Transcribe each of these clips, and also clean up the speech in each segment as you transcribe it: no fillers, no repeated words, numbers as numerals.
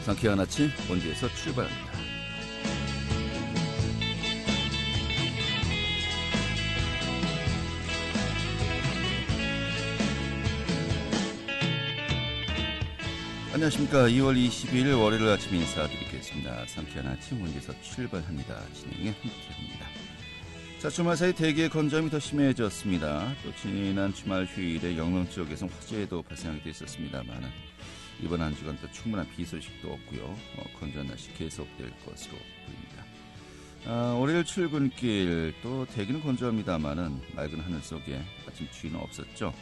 상쾌한 아침 본주에서 출발합니다. 안녕하십니까. 2월 22일 월요일 아침 인사드리겠습니다. 상쾌한 아침 본주에서 출발합니다. 진행의 한태호입니다. 자, 주말 사이 대기의 건조함이 더 심해졌습니다. 또 지난 주말 휴일에 영동 지역에서 화재도 발생하기도 했었습니다만 이번 한 주간 또 충분한 비 소식도 없고요. 건조한 날씨 계속될 것으로 보입니다. 월요일 출근길 또 대기는 건조합니다만은 맑은 하늘 속에 아침 추위는 없었죠.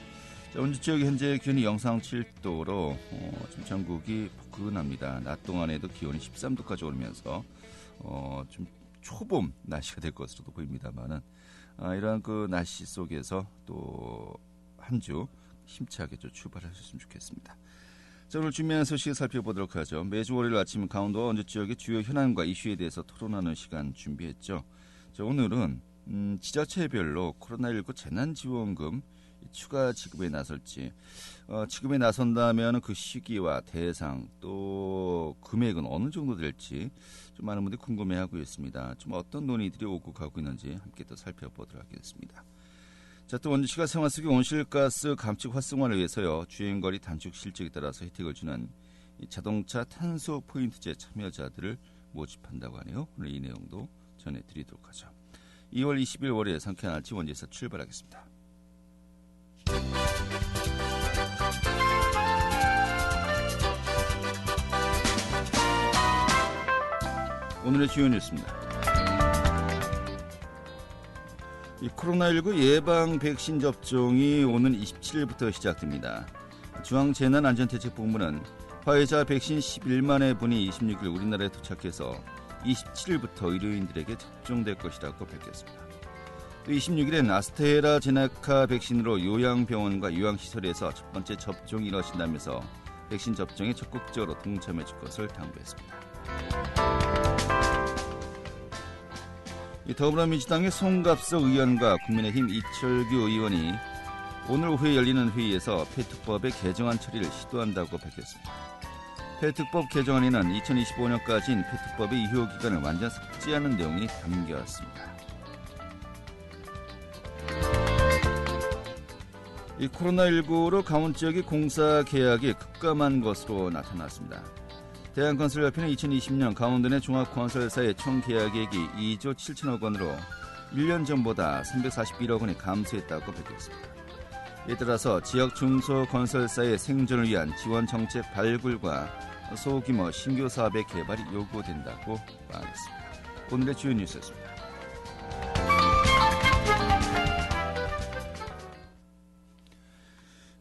자, 원주 지역 현재 기온이 영상 7도로 지금 전국이 포근합니다. 낮 동안에도 기온이 13도까지 오르면서 좀 초봄 날씨가 될 것으로도 보입니다만은 이러한 그 날씨 속에서 또 한 주 힘차게 좀 출발하셨으면 좋겠습니다. 자, 오늘 준비한 소식 살펴보도록 하죠. 매주 월요일 아침 강원도와 원주 지역의 주요 현안과 이슈에 대해서 토론하는 시간 준비했죠. 자, 오늘은 지자체별로 코로나19 재난지원금 추가 지급에 나설지, 지급에 나선다면 그 시기와 대상 또 금액은 어느 정도 될지 좀 많은 분들이 궁금해하고 있습니다. 좀 어떤 논의들이 오고 가고 있는지 함께 또 살펴보도록 하겠습니다. 자, 또 원주시가 생활 속의 온실가스 감축 활성화를 위해서요, 주행거리 단축 실적에 따라서 혜택을 주는 이 자동차 탄소 포인트제 참여자들을 모집한다고 하네요. 오늘 이 내용도 전해드리도록 하죠. 2월 20일 월요일 상쾌한 아침 원주에서 출발하겠습니다. 오늘의 주요 뉴스입니다. 이 코로나19 예방 백신 접종이 오는 27일부터 시작됩니다. 중앙재난안전대책본부는 화이자 백신 11만 회분이 26일 우리나라에 도착해서 27일부터 의료인들에게 접종될 것이라고 밝혔습니다. 또 26일엔 아스트라제네카 백신으로 요양병원과 요양시설에서 첫 번째 접종이 이뤄진다면서 백신 접종에 적극적으로 동참해 줄 것을 당부했습니다. 더불어민주당의 송갑석 의원과 국민의힘 이철규 의원이 오늘 오후에 열리는 회의에서 폐특법의 개정안 처리를 시도한다고 밝혔습니다. 폐특법 개정안에는 2025년까지인 폐특법의 유효기간을 완전 삭제하는 내용이 담겨 있습니다. 이 코로나19로 강원 지역의 공사 계약이 급감한 것으로 나타났습니다. 대한건설협회는 2020년 강원도 내 종합건설사의 총 계약액이 2조 7천억 원으로 1년 전보다 341억 원이 감소했다고 밝혔습니다. 이에 따라서 지역 중소건설사의 생존을 위한 지원정책 발굴과 소규모 신규 사업의 개발이 요구된다고 말했습니다. 오늘의 주요 뉴스였습니다.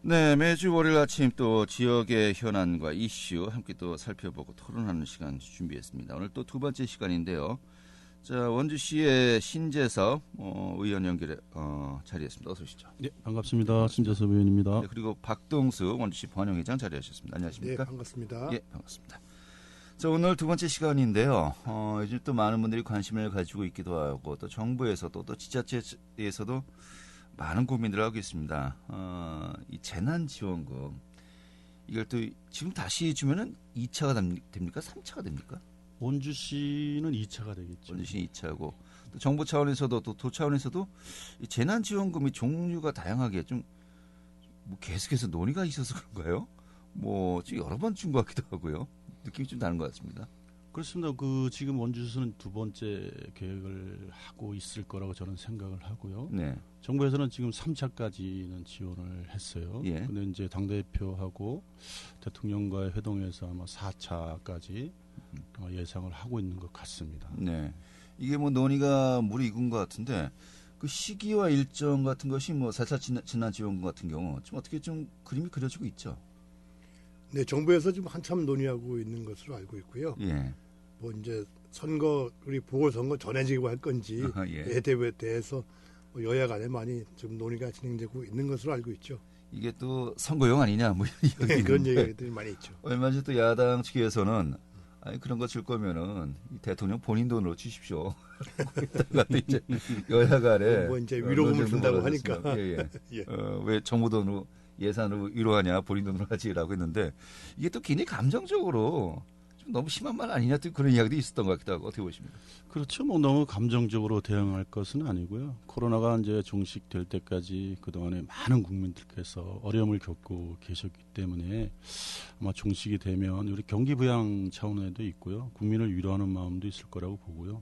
네, 매주 월요일 아침 또 지역의 현안과 이슈 함께 또 살펴보고 토론하는 시간 준비했습니다. 오늘 또 두 번째 시간인데요. 자, 원주시의 신재섭 의원 연결에 자리했습니다. 어서 오시죠. 네, 반갑습니다. 신재섭 의원입니다. 네, 그리고 박동수 원주시 보안회장 자리하셨습니다. 안녕하십니까? 네, 반갑습니다. 예, 반갑습니다. 자, 오늘 두 번째 시간인데요. 요즘 또 많은 분들이 관심을 가지고 있기도 하고 또 정부에서도 또 지자체에서도 많은 고민들을 하고 있습니다. 이 재난지원금 이걸 또 지금 다시 주면은 2차가 됩니까? 3차가 됩니까? 원주시는 2차가 되겠죠. 원주시 2차고 또 정부 차원에서도 또 도 차원에서도 이 재난지원금이 종류가 다양하게 좀 뭐 계속해서 논의가 있어서 그런가요? 뭐 지금 여러 번 준 것 같기도 하고요. 느낌이 좀 다른 것 같습니다. 그렇습니다. 지금 원주시는 두 번째 계획을 하고 있을 거라고 저는 생각을 하고요. 네. 정부에서는 지금 3차까지는 지원을 했어요. 예. 근데 이제 당대표하고 대통령과의 회동에서 아마 4차까지 예상을 하고 있는 것 같습니다. 네. 이게 뭐 논의가 물이 익은 것 같은데 그 시기와 일정 같은 것이 뭐 4차 재난지원금 같은 경우 좀 어떻게 좀 그림이 그려지고 있죠? 네, 정부에서 지금 한참 논의하고 있는 것으로 알고 있고요. 예. 뭐 이제 선거 우리 보궐선거 전에 지금 할 건지 예. 대회에 대해서 여야 간에 많이 지금 논의가 진행되고 있는 것으로 알고 있죠. 이게 또 선거용 아니냐 뭐 이런 네, 그런 얘기들이 많이 있죠. 얼마 전에 또 야당 측에서는 아니 그런 거 줄 거면은 대통령 본인 돈으로 주십시오. 거기다가 이제 여야 간에 뭐 이제 위로금을 준다고 하니까 예. 예. 왜 정부 돈으로 예산으로 위로하냐 본인 돈으로 하지라고 했는데 이게 또 굉장히 감정적으로 좀 너무 심한 말 아니냐 또 그런 이야기도 있었던 것 같기도 하고 어떻게 보십니까? 그렇죠. 뭐 너무 감정적으로 대응할 것은 아니고요. 코로나가 이제 종식될 때까지 그동안에 많은 국민들께서 어려움을 겪고 계셨기 때문에 아마 종식이 되면 우리 경기 부양 차원에도 있고요. 국민을 위로하는 마음도 있을 거라고 보고요.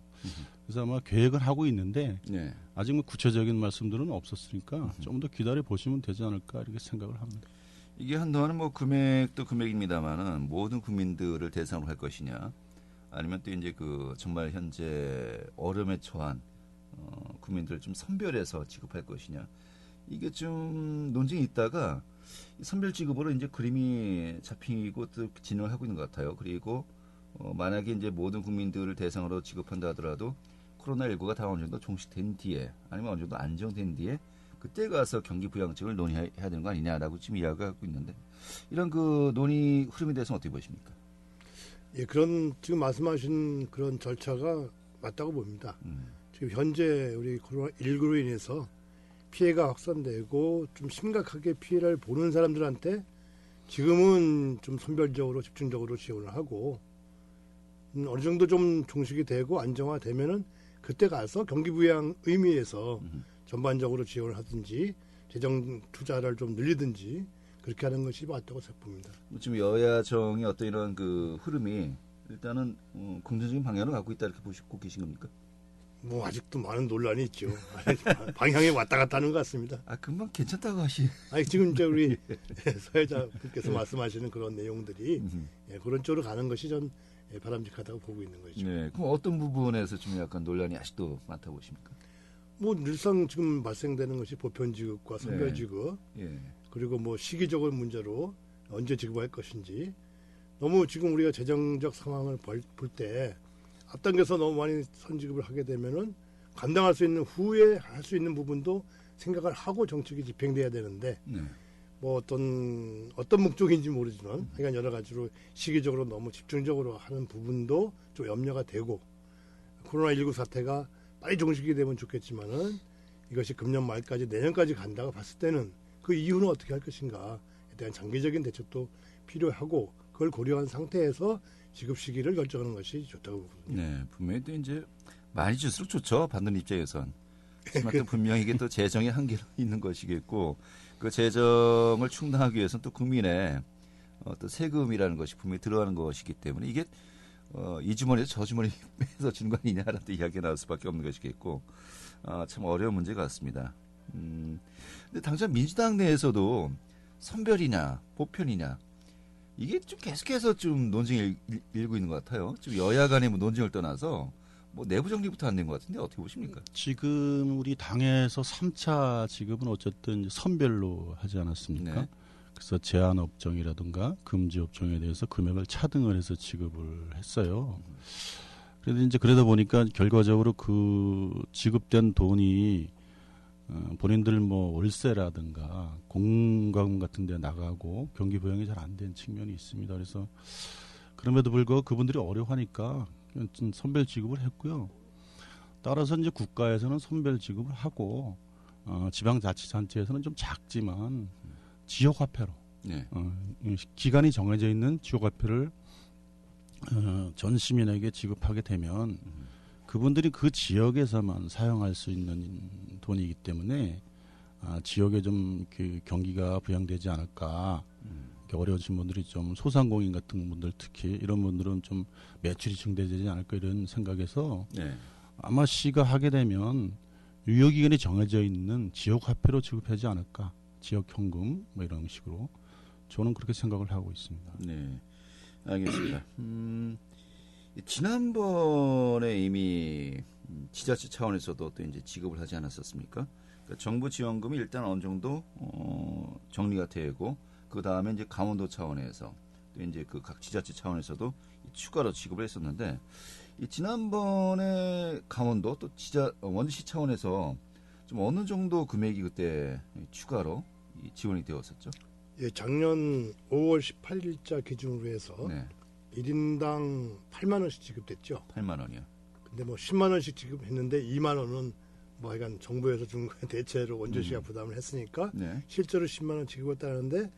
그래서 아마 계획은 하고 있는데 네. 아직 뭐 구체적인 말씀들은 없었으니까 좀 더 기다려 보시면 되지 않을까 이렇게 생각을 합니다. 이게 한동안은 뭐 금액도 금액입니다만은 모든 국민들을 대상으로 할 것이냐, 아니면 또 이제 그 정말 현재 어려움에 처한 국민들을 좀 선별해서 지급할 것이냐, 이게 좀 논쟁이 있다가 선별 지급으로 이제 그림이 잡히고 또 진행을 하고 있는 것 같아요. 그리고 만약에 이제 모든 국민들을 대상으로 지급한다 하더라도 코로나19가 다 어느 정도 종식된 뒤에 아니면 어느 정도 안정된 뒤에 그때 가서 경기 부양책을 논의해야 되는 거 아니냐라고 지금 이야기하고 있는데, 이런 그 논의 흐름에 대해서는 어떻게 보십니까? 예, 그런 지금 말씀하신 그런 절차가 맞다고 봅니다. 지금 현재 우리 코로나19로 인해서 피해가 확산되고 좀 심각하게 피해를 보는 사람들한테 지금은 좀 선별적으로 집중적으로 지원을 하고 어느 정도 좀 종식이 되고 안정화되면은 그때 가서 경기 부양 의미에서 전반적으로 지원을 하든지 재정 투자를 좀 늘리든지 그렇게 하는 것이 맞다고 생각합니다. 지금 여야정의 어떤 이런 그 흐름이 일단은 긍정적인 방향을 갖고 있다 이렇게 보시고 계신 겁니까? 뭐 아직도 많은 논란이 있죠. 방향이 왔다 갔다 하는 것 같습니다. 아, 금방 괜찮다고 하시. 아니 지금 이제 우리 사회자분께서 말씀하시는 그런 내용들이 그런 쪽으로 가는 것이 전 바람직하다고 보고 있는 거죠. 네, 그럼 어떤 부분에서 좀 약간 논란이 아직도 많다고 보십니까? 뭐 늘상 지금 발생되는 것이 보편 지급과 선별 네. 지급 예. 그리고 뭐 시기적인 문제로 언제 지급할 것인지 너무 지금 우리가 재정적 상황을 볼 때 앞당겨서 너무 많이 선지급을 하게 되면은 감당할 수 있는 후에 할 수 있는 부분도 생각을 하고 정책이 집행돼야 되는데 네. 뭐 어떤 목적인지 모르지만 그러니까 여러 가지로 시기적으로 너무 집중적으로 하는 부분도 좀 염려가 되고 코로나19 사태가 빨리 종식이 되면 좋겠지만은 이것이 금년 말까지 내년까지 간다고 봤을 때는 그 이후는 어떻게 할 것인가에 대한 장기적인 대책도 필요하고 그걸 고려한 상태에서 지급 시기를 결정하는 것이 좋다고 보거든요. 네, 분명히 또 이제 많이 줄수록 좋죠. 받는 입장에선. 하지만 또 분명히 이게 또 재정의 한계는 있는 것이겠고, 그 재정을 충당하기 위해서는 또 국민의 또 세금이라는 것이 분명히 들어가는 것이기 때문에 이게 이 주머니에서 저 주머니 빼서 주는 거 아니냐라는 또 이야기가 나올 수밖에 없는 것이겠고, 참 어려운 문제 같습니다. 근데 당장 민주당 내에서도 선별이냐 보편이냐 이게 좀 계속해서 좀 논쟁이 일고 있는 것 같아요. 지금 여야 간의 뭐 논쟁을 떠나서 뭐 내부 정리부터 안 된 것 같은데 어떻게 보십니까? 지금 우리 당에서 3차 지급은 어쨌든 선별로 하지 않았습니까? 네. 그래서 제한 업종이라든가 금지 업종에 대해서 금액을 차등을 해서 지급을 했어요. 그래도 이제 그러다 보니까 결과적으로 그 지급된 돈이 본인들 뭐 월세라든가 공과금 같은 데 나가고 경기 부양이 잘 안 된 측면이 있습니다. 그래서 그럼에도 불구하고 그분들이 어려워하니까 좀 선별 지급을 했고요. 따라서 이제 국가에서는 선별 지급을 하고 지방자치단체에서는 좀 작지만 지역화폐로 네. 기간이 정해져 있는 지역화폐를 전 시민에게 지급하게 되면 그분들이 그 지역에서만 사용할 수 있는 돈이기 때문에 지역에 좀 그 경기가 부양되지 않을까. 어려우신 분들이 좀 소상공인 같은 분들 특히 이런 분들은 좀 매출이 증대되지 않을까 이런 생각에서 네. 아마 시가 하게 되면 유효기간이 정해져 있는 지역화폐로 지급하지 않을까. 지역 현금 뭐 이런 식으로 저는 그렇게 생각을 하고 있습니다. 네, 알겠습니다. 지난번에 이미 지자체 차원에서도 또 이제 지급을 하지 않았었습니까? 그러니까 정부 지원금이 일단 어느 정도 정리가 되고 그 다음에 이제 강원도 차원에서 또 이제 그 각 지자체 차원에서도 추가로 지급을 했었는데 이 지난번에 강원도 또 원시 차원에서 좀 어느 정도 금액이 그때 추가로 지원이 되었었죠? 예, 작년 5월 18일자 기준으로 해서 네. 1인당 8만 원씩 지급됐죠. 8만 원이요. 근데 뭐 10만 원씩 지급했는데 2만 원은 뭐 하여간 정부에서 준 대체로 원조 씨가 부담을 했으니까 네. 실제로 10만 원 지급했다는데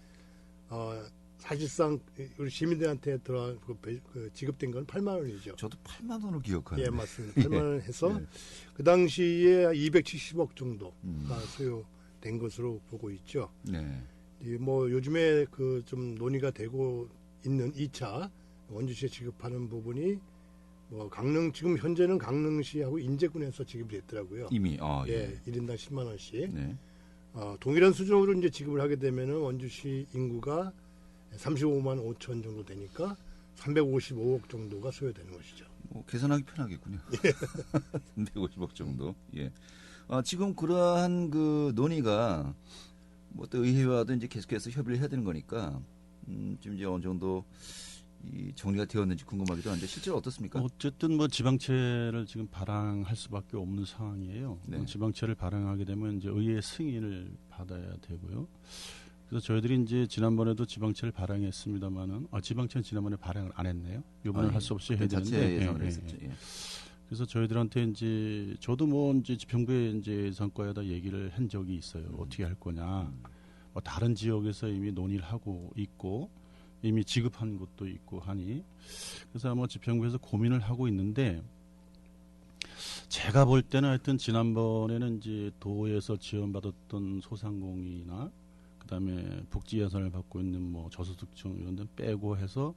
사실상 우리 시민들한테 지급된 건 8만 원이죠. 저도 8만 원을 기억하는데. 예, 맞습니다. 8만 원 해서 네. 그 당시에 270억 정도가 소요된 것으로 보고 있죠. 네. 뭐 요즘에 그 좀 논의가 되고 있는 2차 원주시에 지급하는 부분이 뭐 지금 현재는 강릉시하고 인제군에서 지급이 됐더라고요. 이미 예, 1인당 10만 원씩. 네. 동일한 수준으로 이제 지급을 하게 되면은 원주시 인구가 35만 5천 정도 되니까 355억 정도가 소요되는 것이죠. 뭐 계산하기 편하겠군요. 350억 정도. 예. 지금 그러한 그 논의가 뭐 또 의회와도 이제 계속해서 협의를 해야 되는 거니까 지금 이제 어느 정도 이 정리가 되었는지 궁금하기도 한데 실제로 어떻습니까? 어쨌든 뭐 지방채를 지금 발행할 수밖에 없는 상황이에요. 네. 지방채를 발행하게 되면 이제 의회 승인을 받아야 되고요. 그래서 저희들이 이제 지난번에도 지방채를 발행했습니다만은 지방채는 지난번에 발행을 안 했네요. 이번에 할 수 없이 해야 자체 되는데. 예상을 했었죠. 예. 그래서 저희들한테 이제 저도 뭐 이제 지평구에 이제 예산과에다 얘기를 한 적이 있어요. 어떻게 할 거냐. 뭐 다른 지역에서 이미 논의를 하고 있고 이미 지급한 곳도 있고 하니 그래서 아마 지평구에서 고민을 하고 있는데 제가 볼 때는 하여튼 지난번에는 이제 도에서 지원받았던 소상공인이나 그다음에 복지 예산을 받고 있는 뭐 저소득층 이런 데 빼고 해서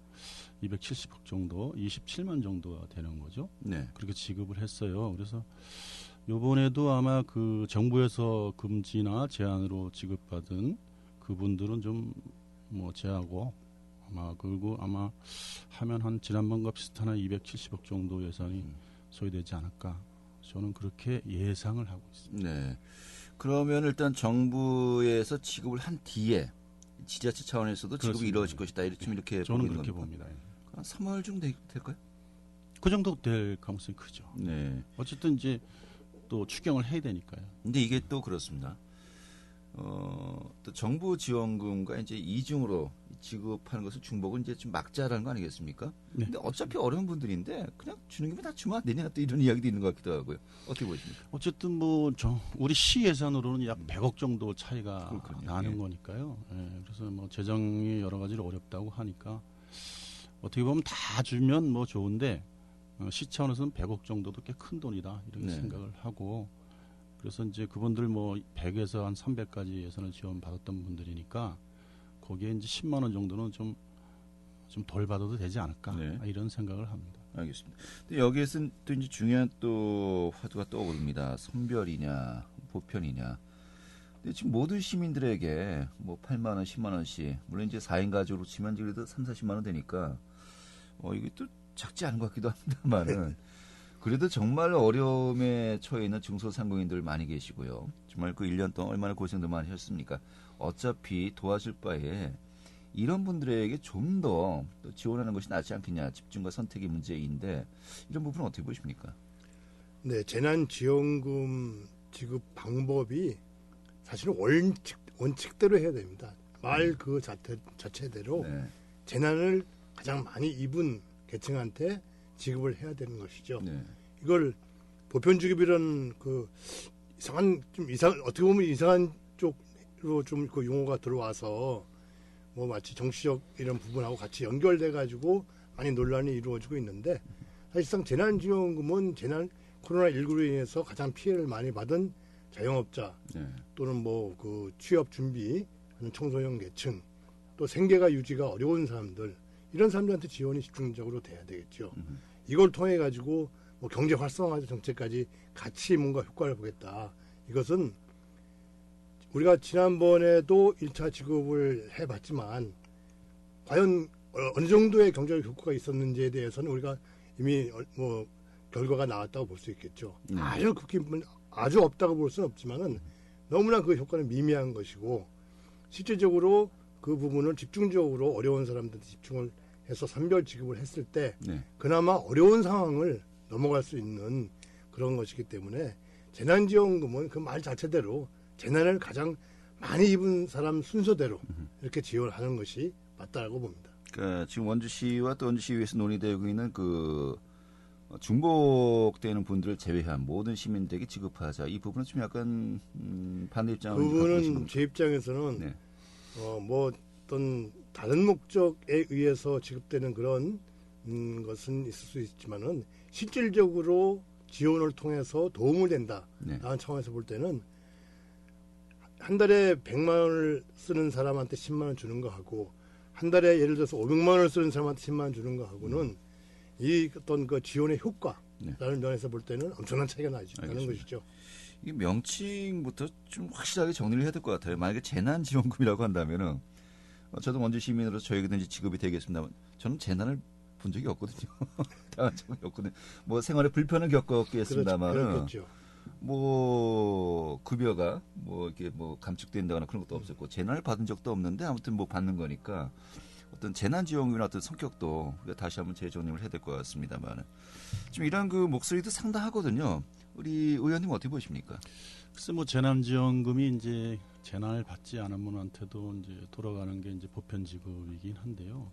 270억 정도, 27만 정도가 되는 거죠. 네. 그렇게 지급을 했어요. 그래서 요번에도 아마 그 정부에서 금지나 제한으로 지급받은 그분들은 좀 뭐 제하고 그리고 아마 하면 한 지난번과 비슷한 한 270억 정도 예산이 소요되지 않을까. 저는 그렇게 예상을 하고 있습니다. 네. 그러면 일단 정부에서 지급을 한 뒤에 지자체 차원에서도 지급이 그렇습니다. 이루어질 것이다. 이렇게 저는 보고 그렇게 있는 겁니까? 봅니다. 한 3월쯤 될까요? 그 정도 될 가능성이 크죠. 네. 어쨌든 이제 또 추경을 해야 되니까요. 근데 이게 또 그렇습니다. 또 정부 지원금과 이제 이중으로 지급하는 것을 중복은 이제 좀 막자라는 거 아니겠습니까? 네. 근데 어차피 어려운 분들인데 그냥 주는 게 다 주면 안 되냐 또 이런 이야기도 있는 것 같기도 하고요. 어떻게 보십니까? 어쨌든 뭐 우리 시 예산으로는 약 100억 정도 차이가 그렇군요. 나는 예. 거니까요. 예, 그래서 뭐 재정이 여러 가지로 어렵다고 하니까 어떻게 보면 다 주면 뭐 좋은데 시 차원에서는 100억 정도도 꽤 큰 돈이다 이렇게 네. 생각을 생각을 하고 그래서 이제 그분들 뭐 100에서 한 300까지 예산을 지원받았던 분들이니까 거기에 이제 10만 원 정도는 좀 덜 받아도 되지 않을까 네. 이런 생각을 합니다. 알겠습니다. 근데 여기에서는 또 이제 중요한 또 화두가 떠오릅니다. 선별이냐, 보편이냐. 근데 지금 모든 시민들에게 뭐 8만 원, 10만 원씩, 물론 이제 4인 가족으로 치면 그래도 3, 40만 원 되니까, 이게 또 작지 않은 것 같기도 합니다만은, 그래도 정말 어려움에 처해 있는 중소상공인들 많이 계시고요. 정말 그 1년 동안 얼마나 고생도 많이 하셨습니까? 어차피 도와줄 바에 이런 분들에게 좀 더 지원하는 것이 낫지 않겠냐. 집중과 선택의 문제인데 이런 부분은 어떻게 보십니까? 네, 재난지원금 지급 방법이 사실은 원칙대로 해야 됩니다. 말 그 자체대로 네. 재난을 가장 많이 입은 계층한테 지급을 해야 되는 것이죠. 네. 이걸 보편지급이라는 어떻게 보면 이상한 쪽으로 좀 그 용어가 들어와서 뭐 마치 정치적 이런 부분하고 같이 연결돼 가지고 많이 논란이 이루어지고 있는데 사실상 재난지원금은 코로나19로 인해서 가장 피해를 많이 받은 자영업자 네. 또는 뭐 그 취업 준비하는 청소년 계층 또 생계가 유지가 어려운 사람들 이런 사람들한테 지원이 집중적으로 돼야 되겠죠. 이걸 통해 가지고 뭐 경제 활성화 정책까지 같이 뭔가 효과를 보겠다. 이것은 우리가 지난번에도 1차 지급을 해봤지만 과연 어느 정도의 경제적 효과가 있었는지에 대해서는 우리가 이미 뭐 결과가 나왔다고 볼 수 있겠죠. 아주 없다고 볼 수는 없지만은 너무나 그 효과는 미미한 것이고 실질적으로 그 부분을 집중적으로 어려운 사람들한테 집중을 해서 선별 지급을 했을 때 네. 그나마 어려운 상황을 넘어갈 수 있는 그런 것이기 때문에 재난지원금은 그 말 자체대로 재난을 가장 많이 입은 사람 순서대로 이렇게 지원하는 것이 맞다고 봅니다. 그러니까 지금 원주시와 또 원주시의회에서 논의되고 있는 그 중복되는 분들을 제외한 모든 시민들에게 지급하자. 이 부분은 좀 약간 반대 입장을 그분은 제 입장에서는 네. 뭐 어떤 다른 목적에 의해서 지급되는 그런 것은 있을 수 있지만은 실질적으로 지원을 통해서 도움을 된다라는 네. 차원에서 볼 때는 한 달에 100만 원을 쓰는 사람한테 10만 원 주는 거하고 한 달에 예를 들어서 500만 원을 쓰는 사람한테 10만 원 주는 거하고는 이 어떤 그 지원의 효과라는 면에서 볼 때는 엄청난 차이가 나는 알겠습니다. 것이죠. 이 명칭부터 좀 확실하게 정리를 해야 될 것 같아요. 만약에 재난지원금이라고 한다면은 저도 먼저 시민으로서 저에게든지 지급이 되겠습니다만 저는 재난을 본 적이 없거든요. 당한 적이 없거든요. 뭐 생활에 불편을 겪었겠습니다만은 그렇겠죠. 뭐 급여가 뭐 이렇게 뭐 감축된다거나 그런 것도 없었고 재난을 받은 적도 없는데 아무튼 뭐 받는 거니까 어떤 재난지원금이나 어떤 성격도 우리가 다시 한번 재정립을 해야 될 것 같습니다만 지금 이런 그 목소리도 상당하거든요. 우리 의원님 어떻게 보십니까? 글쎄 뭐 재난지원금이 이제 재난을 받지 않은 분한테도 이제 돌아가는 게 이제 보편 지급이긴 한데요.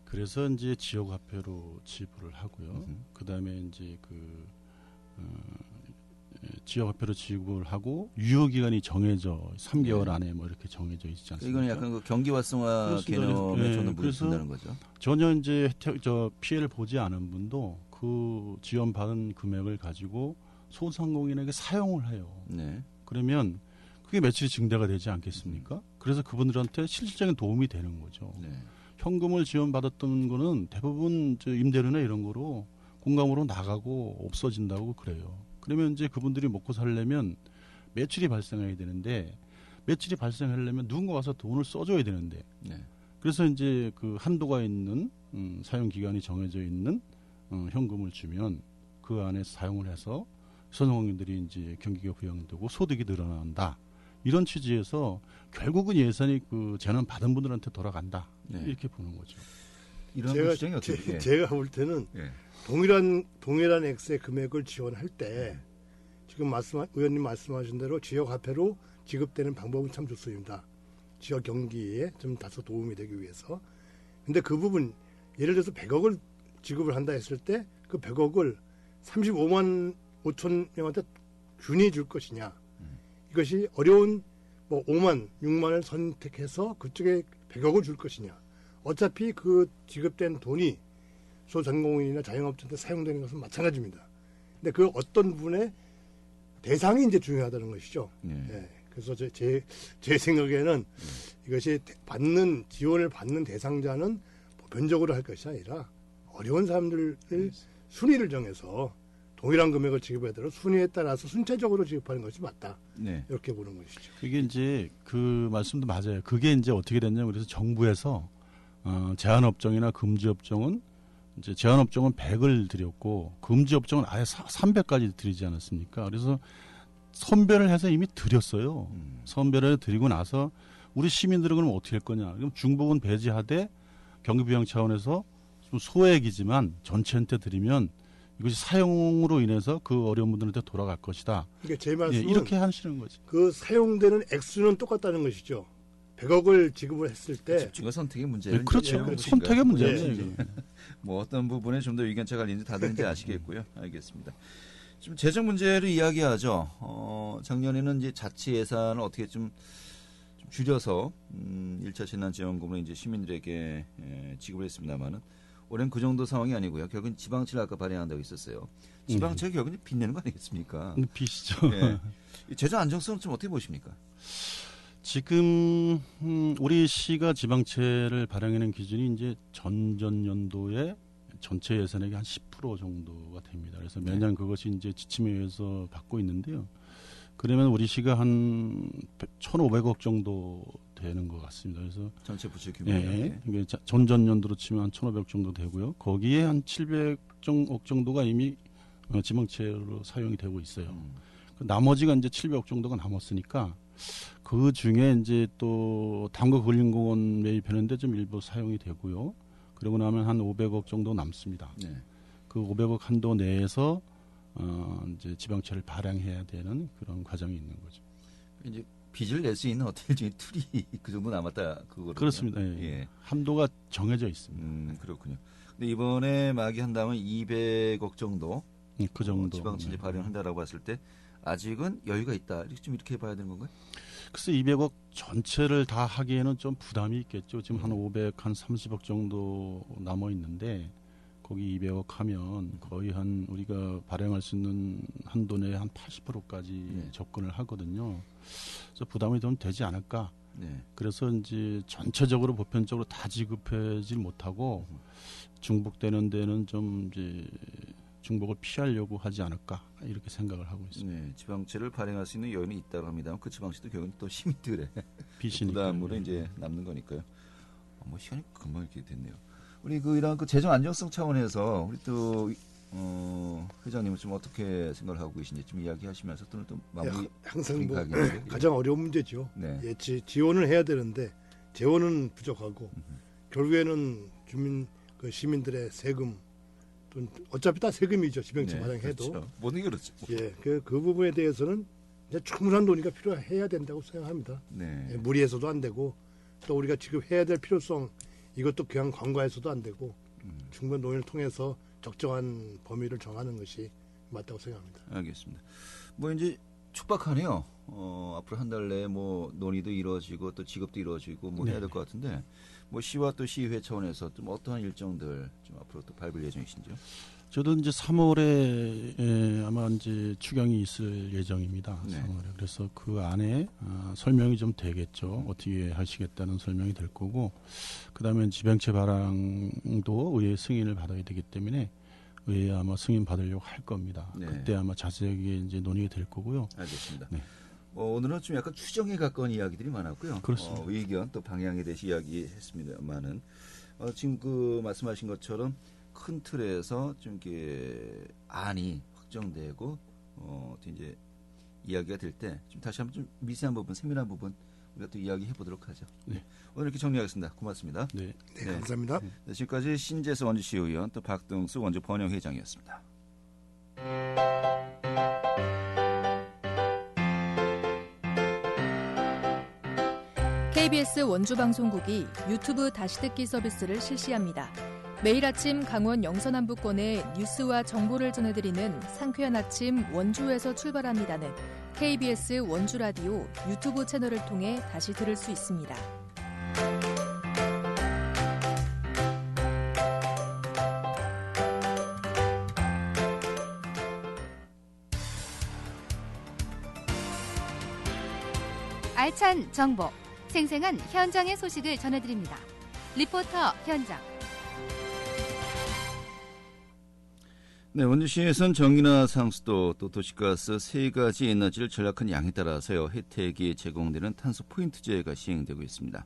그래서 이제 지역화폐로 지불을 하고요. 그다음에 이제 지역화폐로 지급을 하고 유효 기간이 정해져 3개월 네. 안에 뭐 이렇게 정해져 있지 않습니까? 이건 약간 그 경기 활성화 그렇습니다. 개념에 네, 저는 그래서 무리된다는 거죠. 전혀 이제 피해를 보지 않은 분도 그 지원받은 금액을 가지고 소상공인에게 사용을 해요. 네. 그러면 그게 매출이 증대가 되지 않겠습니까? 그래서 그분들한테 실질적인 도움이 되는 거죠. 네. 현금을 지원받았던 거는 대부분 임대료나 이런 거로 공감으로 나가고 없어진다고 그래요. 그러면 이제 그분들이 먹고 살려면 매출이 발생해야 되는데 매출이 발생하려면 누군가 와서 돈을 써줘야 되는데 네. 그래서 이제 그 한도가 있는 사용 기간이 정해져 있는 현금을 주면 그 안에 사용을 해서 소상공인들이 이제 경기가 부양되고 소득이 늘어난다. 이런 취지에서 결국은 예산이 그 재난 받은 분들한테 돌아간다. 네. 이렇게 보는 거죠. 이런 제가, 주장이 어떻게? 제가 볼 때는 예. 동일한 액수의 금액을 지원할 때 지금 의원님 말씀하신 대로 지역화폐로 지급되는 방법은 참 좋습니다. 지역 경기에 좀 다소 도움이 되기 위해서. 근데 그 부분 예를 들어서 100억을 지급을 한다 했을 때 그 100억을 35만 5천 명한테 균이 줄 것이냐. 이것이 어려운 뭐 5만, 6만을 선택해서 그쪽에 100억을 줄 것이냐. 어차피 그 지급된 돈이 소상공인이나 자영업자한테 사용되는 것은 마찬가지입니다. 근데 그 어떤 부분의 대상이 이제 중요하다는 것이죠. 네. 예. 그래서 제 생각에는 이것이 지원을 받는 대상자는 보편적으로 할 것이 아니라 어려운 사람들을 순위를 정해서 동일한 금액을 지급해야 되도록 순위에 따라서 순차적으로 지급하는 것이 맞다. 네. 이렇게 보는 것이죠. 그게 이제 그 말씀도 맞아요. 그게 이제 어떻게 됐냐면 그래서 정부에서 제한업종이나 금지업종은 이제 제한업종은 100을 드렸고 금지업종은 아예 300까지 드리지 않았습니까? 그래서 선별을 해서 이미 드렸어요. 선별을 드리고 나서 우리 시민들은 그럼 어떻게 할 거냐? 그럼 중복은 배제하되 경기부양 차원에서 좀 소액이지만 전체한테 드리면 이것이 사용으로 인해서 그 어려운 분들한테 돌아갈 것이다. 그러니까 제 말씀은 이렇게 하시는 거지. 그 사용되는 액수는 똑같다는 것이죠. 100억을 지급을 했을 때 집중과 선택의 문제예요. 네, 그렇죠. 이제 선택의 문제죠. 네. 이게. 뭐 어떤 부분에 좀 더 의견차가 있는지 다들 이제 아시겠고요. 알겠습니다. 좀 재정 문제를 이야기하죠. 작년에는 이제 자치 예산을 어떻게 좀 줄여서 1차 재난지원금을 이제 시민들에게 지급을 했습니다만은 올해는 그 정도 상황이 아니고요. 결국은 지방채를 아까 발행한다고 했었어요. 지방채 결국은 빚내는 거 아니겠습니까? 빚이죠. 예. 이 재정 안정성은 좀 어떻게 보십니까? 지금 우리 시가 지방채를 발행하는 기준이 이제 전전년도에 전체 예산액의 한 10% 정도가 됩니다. 그래서 매년 그것이 이제 지침에 의해서 받고 있는데요. 그러면 우리 시가 한 1,500억 정도 되는 것 같습니다. 그래서 전체 부채 규모. 예, 이게 전전년도로 치면 한 1,500억 정도 되고요. 거기에 한 700억 정도가 이미 지방채로 사용이 되고 있어요. 그 나머지가 이제 700억 정도가 남았으니까 그 중에 이제 또 당구 근린공원 매입하는데 좀 일부 사용이 되고요. 그러고 나면 한 500억 정도 남습니다. 네. 그 500억 한도 내에서 이제 지방채를 발행해야 되는 그런 과정이 있는 거죠. 이제 빚을 낼 수 있는 어떤 일종의 툴이 그 정도 남았다 그거로. 그렇습니다. 예. 예. 한도가 정해져 있습니다. 그렇군요. 근데 이번에 막이 한다면 200억 정도 그 정도. 지방채 네. 발행한다라고 봤을 때 아직은 여유가 있다. 이렇게 좀 이렇게 봐야 되는 건가요? 그래서 200억 전체를 다 하기에는 좀 부담이 있겠죠. 지금 한 30억 정도 남아 있는데 거기 200억 하면 거의 한 우리가 발행할 수 있는 한도 내에 한 80%까지 접근을 하거든요. 그래서 부담이 좀 되지 않을까. 그래서 이제 전체적으로 보편적으로 다 지급하지 못하고 중복되는 데는 좀 이제 중복을 피하려고 하지 않을까 이렇게 생각을 하고 있습니다. 네, 지방채를 발행할 수 있는 여건이 있다고 합니다. 그 지방채도 결국은 또 시민들의 빚이니까 부담으로 이제 남는 거니까요. 뭐 시간이 금방 이렇게 됐네요. 우리 이런 재정 안정성 차원에서 우리 또 회장님은 좀 어떻게 생각을 하고 계신지 좀 이야기하시면서 또는 또 마무리. 항상 뭐 가장 어려운 문제죠. 예, 지원을 해야 되는데 재원은 부족하고 결국에는 시민들의 세금 어차피 다 세금이죠. 지방채 발행해도. 그렇죠. 모든 게 그렇죠. 예, 그 부분에 대해서는 이제 충분한 논의가 필요해야 된다고 생각합니다. 예, 무리해서도 안 되고 또 우리가 지급해야 될 필요성 이것도 그냥 관과해서도 안 되고 충분한 논의를 통해서 적정한 범위를 정하는 것이 맞다고 생각합니다. 알겠습니다. 뭐 이제 촉박하네요. 앞으로 한 달 내에 뭐 논의도 이루어지고 또 지급도 이루어지고 뭐 해야 될 것 같은데 뭐 시와 또 시의회 차원에서 좀 어떠한 일정들 좀 앞으로 또 밟을 예정이신지요? 저도 이제 3월에 아마 이제 추경이 있을 예정입니다. 3월에. 그래서 그 안에 설명이 좀 되겠죠. 어떻게 하시겠다는 설명이 될 거고, 그다음에 지방채 발행도 의회 승인을 받아야 되기 때문에 의회 아마 승인 받으려고 할 겁니다. 그때 아마 자세하게 이제 논의가 될 거고요. 알겠습니다. 오늘은 좀 약간 추정에 가까운 이야기들이 많았고요. 그렇습니다. 의견 또 방향에 대해서 이야기했습니다만은 지금 말씀하신 것처럼 큰 틀에서 좀 이렇게 안이 확정되고 이제 이야기가 될 때 좀 다시 한번 좀 미세한 부분, 세밀한 부분 우리가 또 이야기해 보도록 하죠. 오늘 이렇게 정리하겠습니다. 고맙습니다. 네, 감사합니다. 지금까지 신재수 원주시 의원 또 박등수 원주 번영회장이었습니다. KBS 원주방송국이 유튜브 다시 듣기 서비스를 실시합니다. 매일 아침 강원 영서남부권의 뉴스와 정보를 전해드리는 상쾌한 아침 원주에서 출발합니다는 KBS 원주라디오 유튜브 채널을 통해 다시 들을 수 있습니다. 알찬 정보, 생생한 현장의 소식을 전해드립니다. 리포터 현장. 네, 원주시에서는 전기나 상수도 또 도시가스 세 가지 에너지를 절약한 양에 따라서요 혜택이 제공되는 탄소 포인트제가 시행되고 있습니다.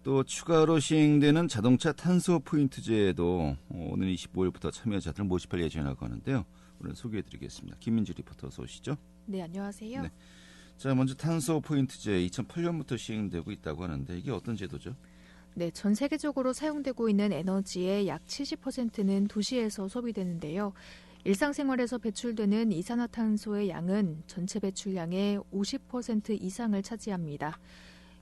또 추가로 시행되는 자동차 탄소 포인트제에도 오늘 25일부터 참여자들을 모집할 예정이라고 하는데요. 오늘 소개해드리겠습니다. 김민주 리포터 어서 오시죠. 네, 안녕하세요. 네. 자, 먼저 탄소 포인트제 2008년부터 시행되고 있다고 하는데 이게 어떤 제도죠? 네, 전 세계적으로 사용되고 있는 에너지의 약 70%는 도시에서 소비되는데요. 일상생활에서 배출되는 이산화탄소의 양은 전체 배출량의 50% 이상을 차지합니다.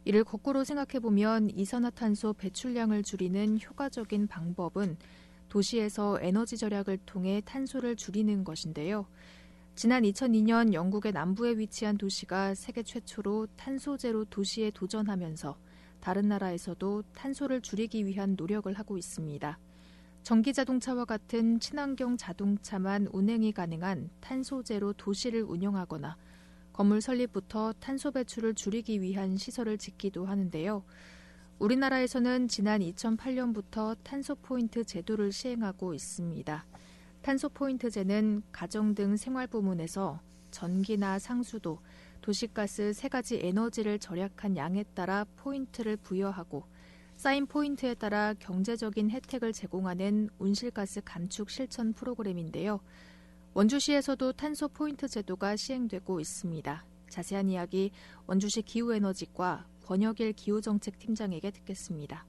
이를 거꾸로 생각해보면 이산화탄소 배출량을 줄이는 효과적인 방법은 도시에서 에너지 절약을 통해 탄소를 줄이는 것인데요. 지난 2002년 영국의 남부에 위치한 도시가 세계 최초로 탄소 제로 도시에 도전하면서 다른 나라에서도 탄소를 줄이기 위한 노력을 하고 있습니다. 전기 자동차와 같은 친환경 자동차만 운행이 가능한 탄소 제로 도시를 운영하거나 건물 설립부터 탄소 배출을 줄이기 위한 시설을 짓기도 하는데요. 우리나라에서는 지난 2008년부터 탄소 포인트 제도를 시행하고 있습니다. 탄소 포인트제는 가정 등 생활 부문에서 전기나 상수도, 도시가스 세 가지 에너지를 절약한 양에 따라 포인트를 부여하고 쌓인 포인트에 따라 경제적인 혜택을 제공하는 온실가스 감축 실천 프로그램인데요. 원주시에서도 탄소 포인트 제도가 시행되고 있습니다. 자세한 이야기 원주시 기후에너지과 권혁일 기후정책팀장에게 듣겠습니다.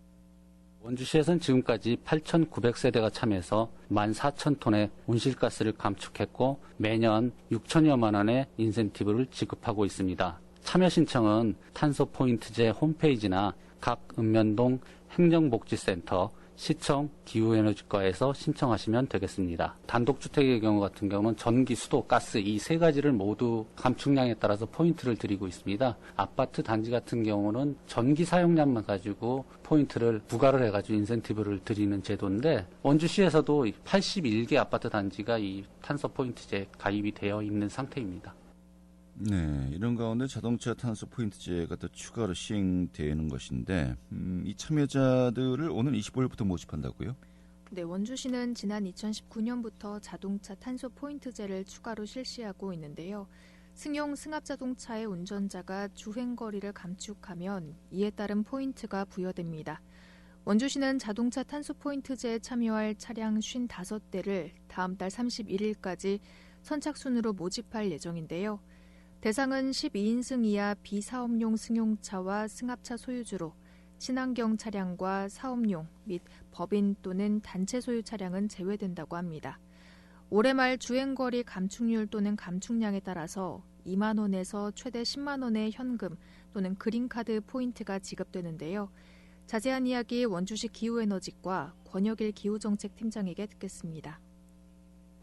원주시에서는 지금까지 8,900세대가 참여해서 14,000톤의 온실가스를 감축했고 매년 6천여만 원의 인센티브를 지급하고 있습니다. 참여 신청은 탄소 포인트제 홈페이지나 각 읍면동 행정복지센터 시청 기후에너지과에서 신청하시면 되겠습니다. 단독주택의 경우 같은 경우는 전기, 수도, 가스 이 세 가지를 모두 감축량에 따라서 포인트를 드리고 있습니다. 아파트 단지 같은 경우는 전기 사용량만 가지고 포인트를 부과를 해가지고 인센티브를 드리는 제도인데 원주시에서도 81개 아파트 단지가 이 탄소 포인트제에 가입이 되어 있는 상태입니다. 네, 이런 가운데 자동차 탄소 포인트제가 또 추가로 시행되는 것인데 이 참여자들을 오는 25일부터 모집한다고요? 네, 원주시는 지난 2019년부터 자동차 탄소 포인트제를 추가로 실시하고 있는데요. 승용 승합자동차의 운전자가 주행거리를 감축하면 이에 따른 포인트가 부여됩니다. 원주시는 자동차 탄소 포인트제에 참여할 차량 55대를 다음 달 31일까지 선착순으로 모집할 예정인데요. 대상은 12인승 이하 비사업용 승용차와 승합차 소유주로 친환경 차량과 사업용 및 법인 또는 단체 소유 차량은 제외된다고 합니다. 올해 말 주행거리 감축률 또는 감축량에 따라서 2만 원에서 최대 10만 원의 현금 또는 그린카드 포인트가 지급되는데요. 자세한 이야기 원주시 기후에너지과 권혁일 기후정책팀장에게 듣겠습니다.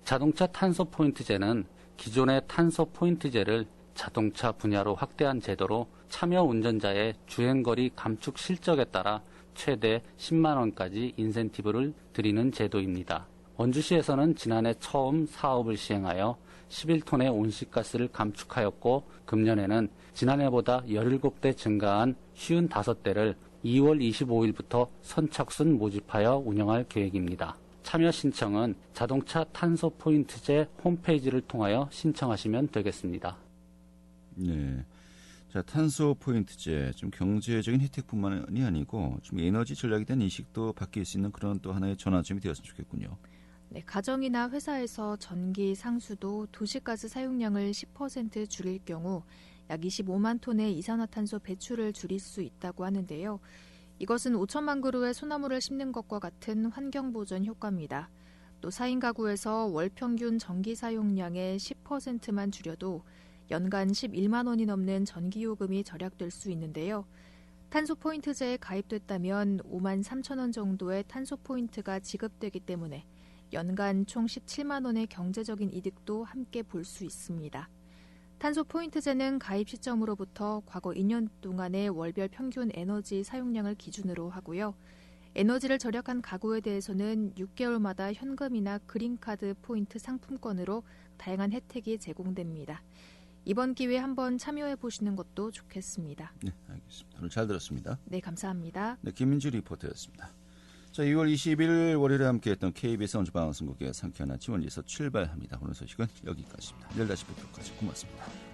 자동차 탄소 포인트제는 기존의 탄소 포인트제를 자동차 분야로 확대한 제도로 참여 운전자의 주행거리 감축 실적에 따라 최대 10만 원까지 인센티브를 드리는 제도입니다. 원주시에서는 지난해 처음 사업을 시행하여 11톤의 온실가스를 감축하였고 금년에는 지난해보다 17대 증가한 55대를 2월 25일부터 선착순 모집하여 운영할 계획입니다. 참여 신청은 자동차 탄소 포인트제 홈페이지를 통하여 신청하시면 되겠습니다. 네. 자, 탄소 포인트제 좀 경제적인 혜택뿐만이 아니고 좀 에너지 전략에 대한 인식도 바뀔 수 있는 그런 또 하나의 전환점이 되었으면 좋겠군요. 네, 가정이나 회사에서 전기, 상수도, 도시가스 사용량을 10% 줄일 경우 약 25만 톤의 이산화탄소 배출을 줄일 수 있다고 하는데요. 이것은 5천만 그루의 소나무를 심는 것과 같은 환경보전 효과입니다. 또 4인 가구에서 월 평균 전기 사용량의 10%만 줄여도 연간 11만 원이 넘는 전기요금이 절약될 수 있는데요. 탄소 포인트제에 가입됐다면 5만 3천 원 정도의 탄소 포인트가 지급되기 때문에 연간 총 17만 원의 경제적인 이득도 함께 볼 수 있습니다. 탄소 포인트제는 가입 시점으로부터 과거 2년 동안의 월별 평균 에너지 사용량을 기준으로 하고요. 에너지를 절약한 가구에 대해서는 6개월마다 현금이나 그린카드 포인트 상품권으로 다양한 혜택이 제공됩니다. 이번 기회에 한번 참여해 보시는 것도 좋겠습니다. 네, 알겠습니다. 오늘 잘 들었습니다. 네, 감사합니다. 네, 김민주 리포터였습니다. 자, 2월 20일 월요일에 함께했던 KBS 원주방송국의 상쾌한 아침 원리에서 출발합니다. 오늘 소식은 여기까지입니다. 내일 다시 뵙도록 하죠. 고맙습니다.